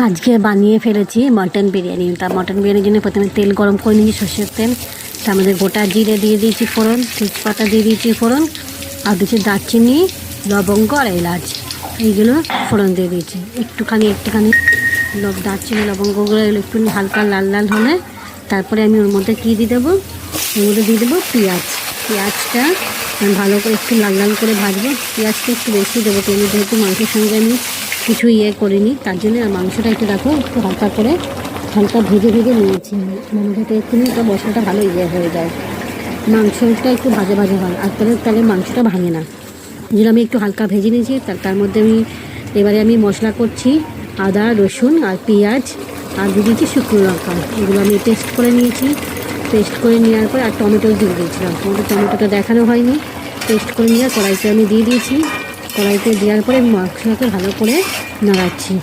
আজকে বানিয়ে ফেলেছি মটন বিরিয়ানি। তা মটন বিরিয়ানির জন্য প্রথমে তেল গরম করে নিয়েছি, সর্ষের তেল। তার মধ্যে গোটা জিরে দিয়ে দিয়েছি ফোড়ন, তেজপাতা দিয়ে দিয়েছি ফোড়ন, আর দিয়েছি দারচিনি, লবঙ্গ আর এলাচ, এইগুলো ফোড়ন দিয়ে দিয়েছি। একটুখানি দারচিনি লবঙ্গগুলো একটু হালকা লাল লাল হলে তারপরে আমি ওর মধ্যে কী দিয়ে দেবো, ওর মধ্যে দিয়ে দেবো পেঁয়াজটা আমি ভালো করে একটু লাল লাল করে ভাজবো। পেঁয়াজটা একটু বেশি দেবো, তেলে যেহেতু মাংসের সঙ্গে আমি কিছু করিনি, তার জন্য আর মাংসটা একটু দেখো একটু হালকা ভেজে নিয়েছি, মানে যাতে একটু মশলাটা ভালো হয়ে যায়, মাংসটা একটু ভাজা হয়, আর তাহলে মাংসটা ভাঙে না। এই জন্য আমি একটু হালকা ভেজে নিয়েছি। তার মধ্যে এবারে আমি মশলা করছি আদা রসুন আর পেঁয়াজ, আর দিয়ে দিয়েছি শুকনো লঙ্কা, এগুলো আমি পেস্ট করে নিয়েছি। পেস্ট করে নেওয়ার পর আর টমেটো দিয়ে দিয়েছিলাম, টমেটোটা দেখানো হয়নি। পেস্ট করে নিয়ে কড়াইতে আমি দিয়ে দিয়েছি। কড়াইতে দেওয়ার পরে মশলাকে ভালো করে নাড়াচ্ছি।